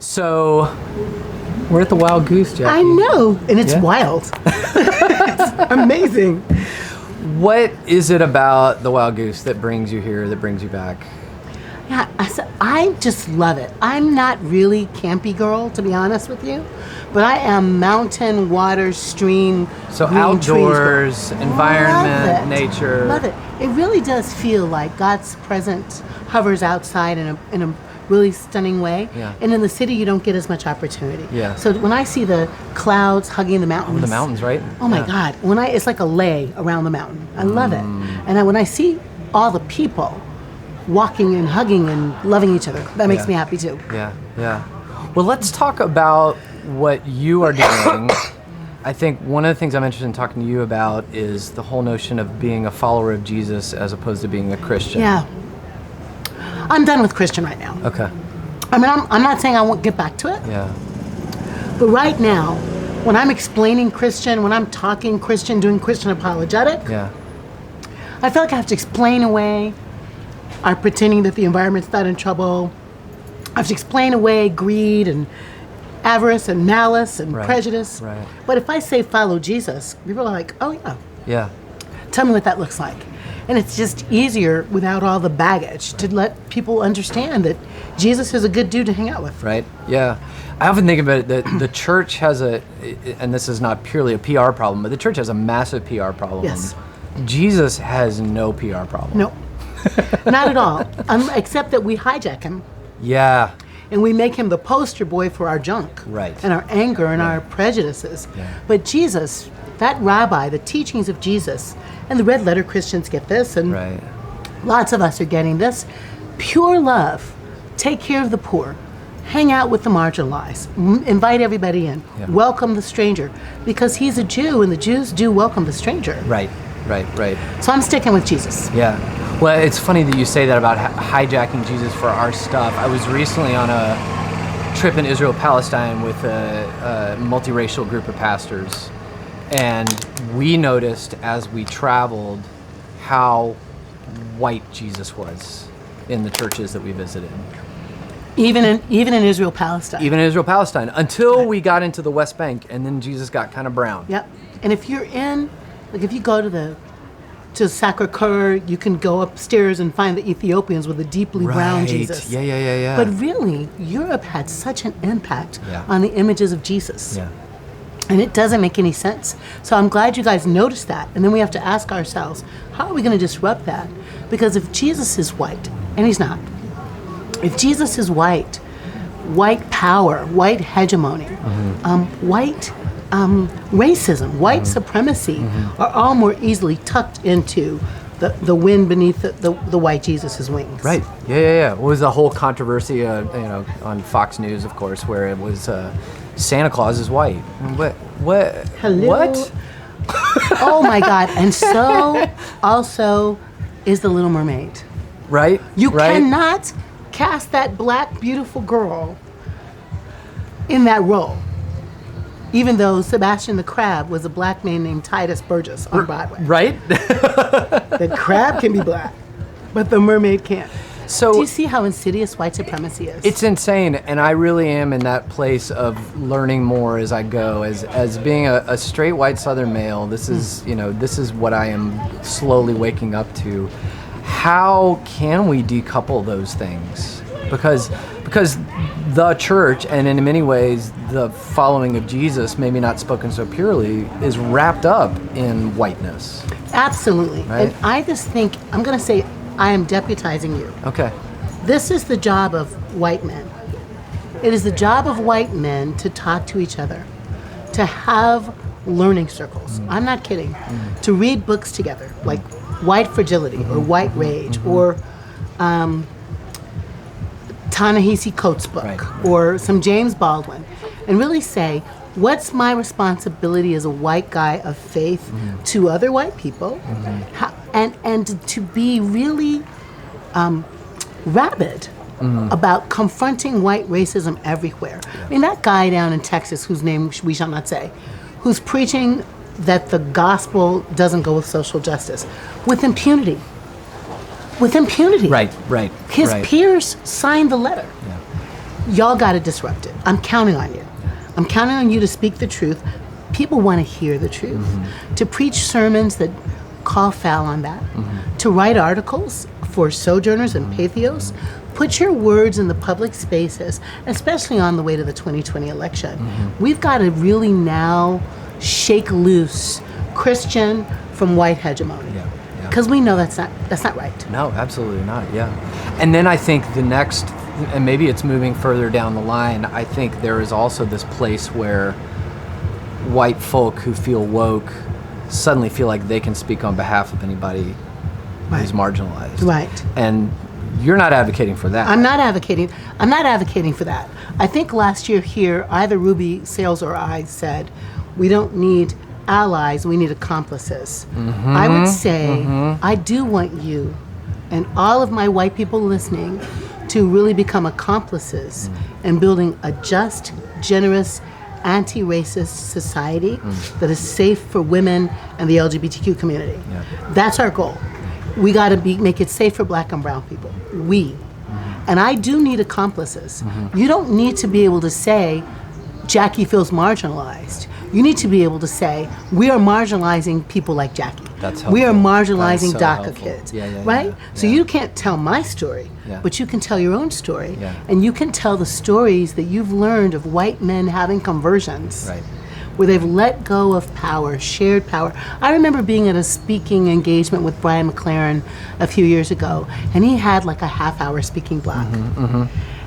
So, we're at the Wild Goose, Jacqui. I know, and it's wild. It's amazing. What is it about the Wild Goose that brings you here, that brings you back? Yeah, I just love it. I'm not really campy girl, to be honest with you, but I am mountain, water, stream, So green outdoors, trees. environment, Love it. nature. Love it. It really does feel like God's presence hovers outside in a really stunning way. Yeah. And in the city, you don't get as much opportunity. Yeah. So when I see the clouds hugging the mountains. The mountains, right? Oh my God. It's like a lay around the mountain. I love it. And when I see all the people walking and hugging and loving each other, that makes me happy too. Yeah. Well, let's talk about what you are doing. I think one of the things I'm interested in talking to you about is the whole notion of being a follower of Jesus as opposed to being a Christian. Yeah. I'm done with Christian right now. Okay. I mean, I'm not saying I won't get back to it, Yeah. but right now, when I'm explaining Christian, when I'm talking Christian, doing Christian apologetic, Yeah. I feel like I have to explain away our pretending that the environment's not in trouble. I have to explain away greed and avarice and malice and prejudice. Right. But if I say follow Jesus, people are like, oh yeah, Yeah. tell me what that looks like. And it's just easier without all the baggage to let people understand that Jesus is a good dude to hang out with. Right. Yeah. I often think about it that the church has and this is not purely a PR problem, but the church has a massive PR problem. Yes. Jesus has no PR problem. No, not at all. Except that we hijack him Yeah. and we make him the poster boy for our junk. Right. And our anger and our prejudices. Yeah. But Jesus, that rabbi, the teachings of Jesus, and the red letter Christians get this, and Right. lots of us are getting this. Pure love, take care of the poor, hang out with the marginalized, invite everybody in, welcome the stranger, because he's a Jew and the Jews do welcome the stranger. Right. So I'm sticking with Jesus. Yeah. Well, it's funny that you say that about hijacking Jesus for our stuff. I was recently on a trip in Israel-Palestine with a multiracial group of pastors, and we noticed as we traveled how white Jesus was in the churches that we visited. Even in Israel-Palestine. Even in Israel-Palestine, until we got into the West Bank, and then Jesus got kind of brown. Yep. And if you're if you go to Sacre-Cœur, you can go upstairs and find the Ethiopians with a deeply brown Jesus. Yeah. But really, Europe had such an impact on the images of Jesus. Yeah. And it doesn't make any sense. So I'm glad you guys noticed that. And then we have to ask ourselves, how are we going to disrupt that? Because if Jesus is white, and he's not, if Jesus is white power, white hegemony, white racism, white supremacy are all more easily tucked into the wind beneath the white Jesus' wings. Right. Yeah. What was the whole controversy, on Fox News, of course, where it was Santa Claus is white. What? Hello? What? Oh my God! And so also is the Little Mermaid. Right. You right? cannot cast that black beautiful girl in that role. Even though Sebastian the Crab was a black man named Titus Burgess on Broadway. Right? The crab can be black, but the mermaid can't. So do you see how insidious white supremacy is? It's insane, and I really am in that place of learning more as I go. As being a straight white Southern male, this is this is what I am slowly waking up to. How can we decouple those things? Because the church, and in many ways the following of Jesus, maybe not spoken so purely, is wrapped up in whiteness. Absolutely. Right? And I just think, I'm going to say, I am deputizing you. Okay. This is the job of white men. It is the job of white men to talk to each other, to have learning circles. I'm not kidding. To read books together, like White Fragility or White Rage or Ta-Nehisi Coates' book or some James Baldwin, and really say, what's my responsibility as a white guy of faith to other white people, and to be really rabid about confronting white racism everywhere. I mean, that guy down in Texas, whose name we shall not say, who's preaching that the gospel doesn't go with social justice, with impunity. With impunity. Right. His peers signed the letter. Y'all got to disrupt it. I'm counting on you. I'm counting on you to speak the truth. People want to hear the truth. To preach sermons that call foul on that. To write articles for Sojourners and Pathos. Put your words in the public spaces, especially on the way to the 2020 election. We've got to really now shake loose Christian from white hegemony. Because we know that's not right. No, absolutely not, yeah. And then I think the next, and maybe it's moving further down the line, I think there is also this place where white folk who feel woke suddenly feel like they can speak on behalf of anybody who's marginalized. Right. And you're not advocating for that. I'm not advocating for that. I think last year here, either Ruby Sales or I said, we don't need allies, we need accomplices. I would say, I do want you and all of my white people listening to really become accomplices in building a just, generous, anti-racist society that is safe for women and the LGBTQ community. That's our goal. We got to make it safe for black and brown people. And I do need accomplices. You don't need to be able to say, Jacqui feels marginalized. You need to be able to say, we are marginalizing people like Jacqui. That's helpful. We are marginalizing so DACA helpful. kids, Yeah, right? So you can't tell my story, but you can tell your own story. And you can tell the stories that you've learned of white men having conversions. Where they've let go of power, shared power. I remember being at a speaking engagement with Brian McLaren a few years ago, and he had like a half-hour speaking block.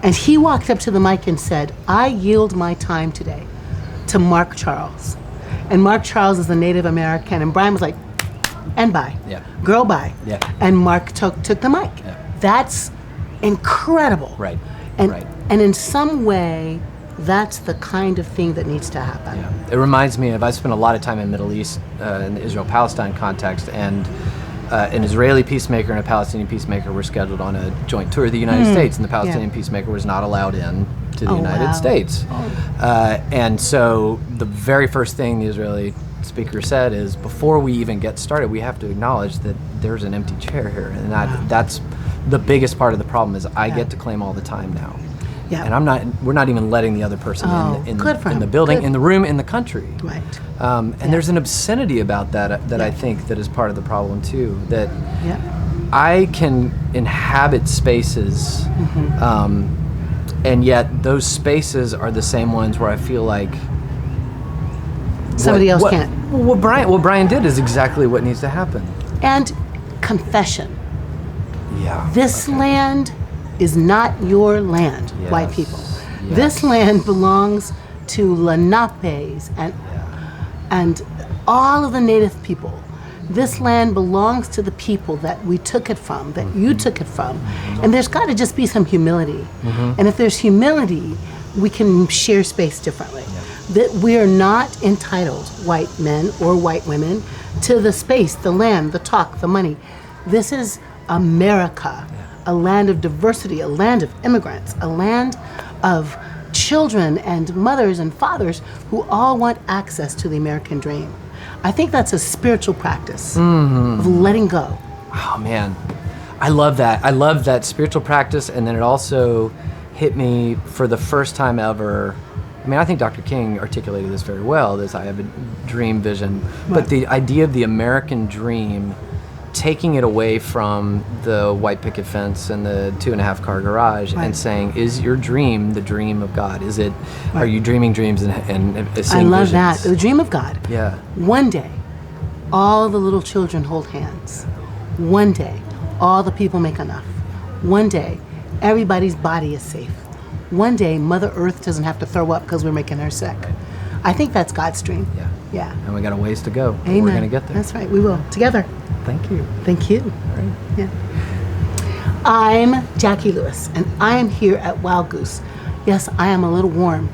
And he walked up to the mic and said, I yield my time today to Mark Charles. And Mark Charles is a Native American, and Brian was like, and bye. Girl, bye. And Mark took the mic. That's incredible. And in some way, that's the kind of thing that needs to happen. It reminds me of, I spent a lot of time in Middle East, in the Israel-Palestine context, and an Israeli peacemaker and a Palestinian peacemaker were scheduled on a joint tour of the United States, and the Palestinian peacemaker was not allowed in to the United States. And so the very first thing the Israeli speaker said is, before we even get started, we have to acknowledge that there's an empty chair here, and that's the biggest part of the problem is I get to claim all the time now. And we're not even letting the other person in the building, in the room, in the country. And there's an obscenity about that I think that is part of the problem too, that I can inhabit spaces, and yet those spaces are the same ones where I feel like somebody else can't. What Brian did is exactly what needs to happen. And confession. This land is not your land, white people. This land belongs to Lenapes and all of the native people. This land belongs to the people that we took it from, that you took it from. And there's got to just be some humility. And if there's humility, we can share space differently. That we are not entitled, white men or white women, to the space, the land, the talk, the money. This is America. A land of diversity, a land of immigrants, a land of children and mothers and fathers who all want access to the American dream. I think that's a spiritual practice of letting go. Oh man, I love that. I love that spiritual practice, and then it also hit me for the first time ever. I mean, I think Dr. King articulated this very well, this I have a dream vision, but the idea of the American dream, taking it away from the white picket fence and the 2.5-car garage and saying, is your dream the dream of God? Is it, are you dreaming dreams and seeing I love visions? that, the dream of God. One day, all the little children hold hands. One day, all the people make enough. One day, everybody's body is safe. One day, Mother Earth doesn't have to throw up because we're making her sick. I think that's God's dream. And we got a ways to go. Amen. We're going to get there. That's right, we will, together. Thank you. Thank you. All right. I'm Jacqui Lewis, and I am here at Wild Goose. Yes, I am a little warm,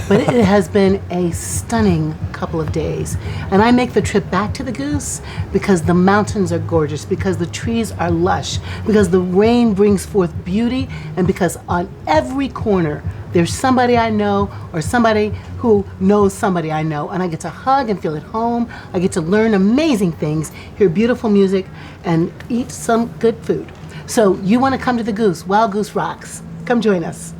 but it has been a stunning couple of days. And I make the trip back to the Goose because the mountains are gorgeous, because the trees are lush, because the rain brings forth beauty, and because on every corner there's somebody I know or somebody who knows somebody I know, and I get to hug and feel at home. I get to learn amazing things, hear beautiful music, and eat some good food. So you want to come to the Goose, Wild Goose rocks. Come join us.